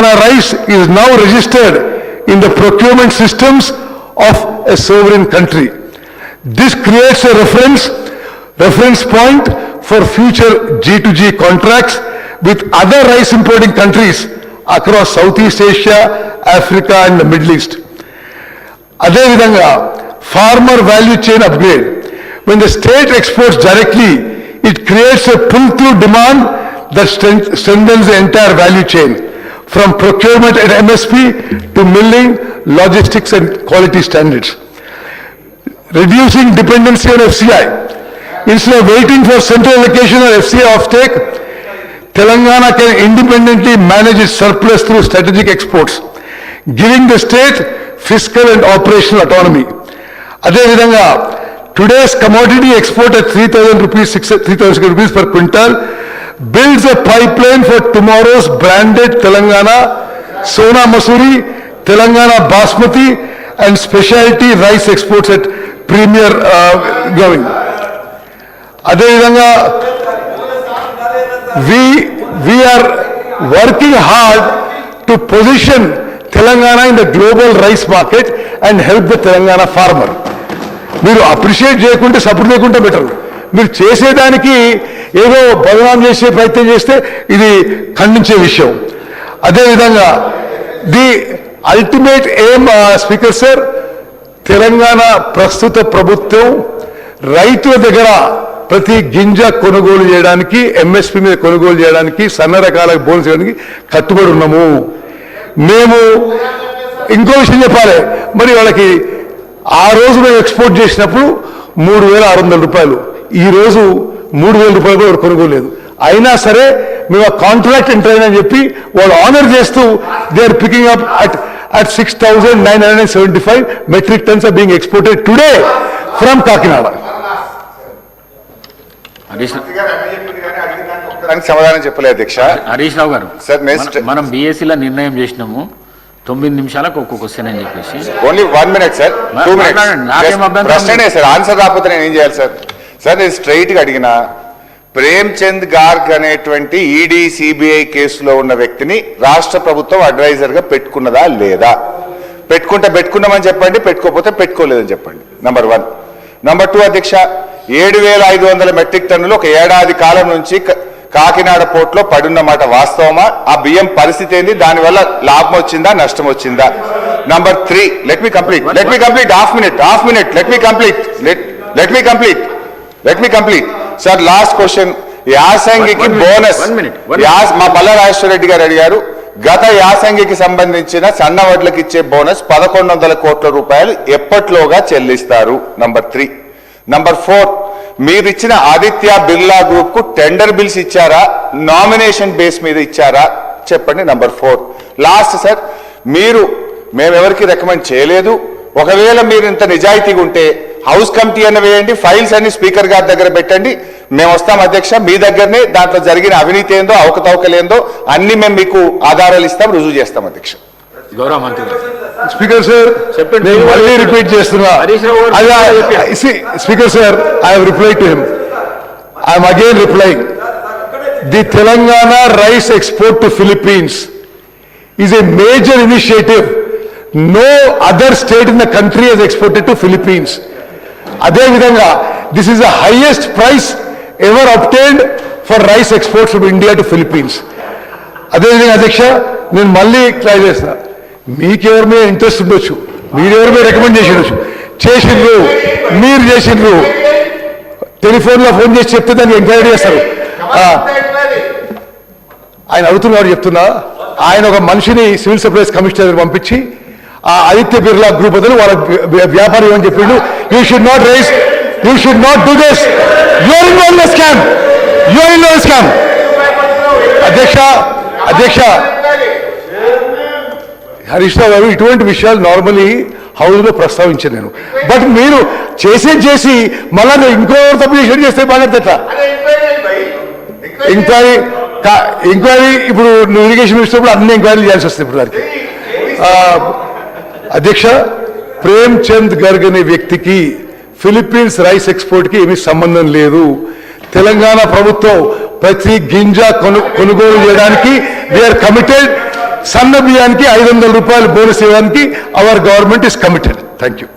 Telangana rice is now registered in the procurement systems of a sovereign country. This creates a reference point for future G2G contracts with other rice importing countries across Southeast Asia, Africa and the Middle East. Adevidanga, farmer value chain upgrade. When the state exports directly, it creates a pull-through demand that strengthens the entire value chain, from procurement at MSP to milling, logistics and quality standards. Reducing dependency on FCI. Instead of waiting for central allocation or FCI offtake, Telangana can independently manage its surplus through strategic exports, giving the state fiscal and operational autonomy. Adevidanga, today's commodity export at 3,000 rupees per quintal builds a pipeline for tomorrow's branded Telangana, Sona Masuri, Telangana Basmati and specialty rice exports at premier going. Adevidanga, we are working hard to position Telangana in the global rice market and help the Telangana farmer. మీరు appreciate చేయకుంటే support చేయకుంటే better. మీరు చేసేదానికి ఏదో బదనాం చేసే ప్రయత్నం చేస్తే ఇది ఖండించే విషయం. అదేవిధంగా the ultimate aim speaker sir, Telangana ప్రస్తుత ప్రభుత్వం రైతుల దగ్గర ప్రతి గింజ కొనుగోలు చేయడానికి, ఎంఎస్పీ మీద కొనుగోలు చేయడానికి, సన్న రకాలకు బోనస్ చేయడానికి కట్టుబడి ఉన్నాము. మేము ఇంకో విషయం చెప్పాలి, మరి వాళ్ళకి ఆ రోజు మేము ఎక్స్పోర్ట్ చేసినప్పుడు 3,600 రూపాయలు, ఈ రోజు 3,000 రూపాయలు కూడా కొనుగోలేదు. అయినా సరే మేము ఆ కాంట్రాక్ట్ ఎంటర్ అయినా చెప్పి వాళ్ళు ఆనర్ చేస్తూ they are picking up at 6,975 metric tons are being exported today from Kakinada. సమాధానం చెప్పలేదు అధ్యక్ష. హరీష్ రావు గారు, సార్ నెక్స్ట్ మనం బీఎస్సీలో నిర్ణయం చేసినాము 9 నిమిషాలకు ఒక్కొక్క క్వశ్చన్ అని చెప్పేసి. Only 1 minute sir, 2 minutes. ప్రశ్నే సార్, ఆన్సర్ రాకపోతే నేను ఏం చేయాలి సార్? సార్ నేను స్ట్రైట్ గా అడిగిన, ప్రేమ్చంద్ గార్గ్ అనేటువంటి ఈడీ సిబిఐ కేసులో ఉన్న వ్యక్తిని రాష్ట్ర ప్రభుత్వం అడ్వైజర్ గా పెట్టుకున్నదా లేదా? పెట్టుకున్నామని చెప్పండి, పెట్టుకోకపోతే పెట్టుకోలేదని చెప్పండి. నంబర్ 1. నంబర్ 2 అధ్యక్ష, 7,500 మెట్రిక్ టన్నులు ఒక ఏడాది కాలం నుంచి కాకినాడ పోర్టులో పడున్నమాట వాస్తవమా? ఆ బియ్యం పరిస్థితి ఏంది? దానివల్ల లాభం వచ్చిందా, నష్టం వచ్చిందా? Number 3, let me complete half minute let me complete sir. Last question, యాసంగికి బోనస్ మా పల్లా రాజేశ్వర రెడ్డి గారు అడిగారు. గత యాసంగికి సంబంధించిన సన్న వడ్లకు ఇచ్చే బోనస్ 1,100 కోట్ల రూపాయలు ఎప్పట్లోగా చెల్లిస్తారు? నంబర్ 3. నంబర్ 4, మీరు ఇచ్చిన ఆదిత్య బిర్లా గ్రూప్ కు టెండర్ బిల్స్ ఇచ్చారా, నామినేషన్ బేస్ మీద ఇచ్చారా చెప్పండి. నంబర్ 4. లాస్ట్ సార్, మేమెవరికి రికమెండ్ చేయలేదు. ఒకవేళ మీరు ఇంత నిజాయితీగా ఉంటే హౌస్ కమిటీ అన్న వేయండి, ఫైల్స్ అన్ని స్పీకర్ గారి దగ్గర పెట్టండి, మేము వస్తాం అధ్యక్ష మీ దగ్గరనే. దాంట్లో జరిగిన అవినీతి ఏందో, అవకతవకలేందో అన్ని మేము మీకు ఆధారాలు ఇస్తాం, రుజువు చేస్తాం అధ్యక్ష. గౌరవ మంత్రి గారు. స్పీకర్ సార్, నేను మళ్ళీ రిపీట్ చేస్తున్నా. Speaker sir, I have replied to him. I am again replying. The Telangana rice export to Philippines is a major initiative. No other state in the country has exported to Philippines. అదేవిధంగా this is the highest price ever obtained for rice exports from India to Philippines. అదేవిధంగా అధ్యక్ష, నేను మళ్ళీ try చేస్తా. మీకెవరి మీద interest ఉండొచ్చు, మీరెవరి మీద recommend చేసిండ్రు, మీరు చేసిండ్రు, టెలిఫోన్లో ఫోన్ చేసి చెప్తే దాన్ని ఎంక్వైరీ చేస్తారు. ఆయన అడుగుతున్నారు చెప్తున్నా, ఆయన ఒక మనిషిని సివిల్ సప్లైస్ కమిషనర్ పంపించి ఆ ఆదిత్య బిర్లా గ్రూప్ బదులు వాళ్ళ వ్యాపారం ఏమని చెప్పిండు, you should not do this, you're involved in scam. అధ్యక్ష హరీష్ రావు గారు, ఇటువంటి విషయాలు నార్మలీ హౌస్లో ప్రస్తావించాను నేను. బట్ మీరు చేసి మళ్ళా ఇంకో తప్పు చేస్తే బాగా ఎంక్వైరీ ఇప్పుడు నువ్వు ఇరిగేషన్ మినిస్టర్ అన్ని ఎంక్వైరీలు చేయాల్సి వస్తుంది ఇప్పుడు దానికి. అధ్యక్ష, ప్రేమ్చంద్ గర్గ్ అనే వ్యక్తికి ఫిలిప్పీన్స్ రైస్ ఎక్స్పోర్ట్కి ఏమీ సంబంధం లేదు. తెలంగాణ ప్రభుత్వం ప్రతి గింజ కొనుగోలు చేయడానికి దే ఆర్ కమిటెడ్ సన్న బియ్యానికి 500 రూపాయలు బోనస్ ఇవ్వడానికి our government is committed. Thank you.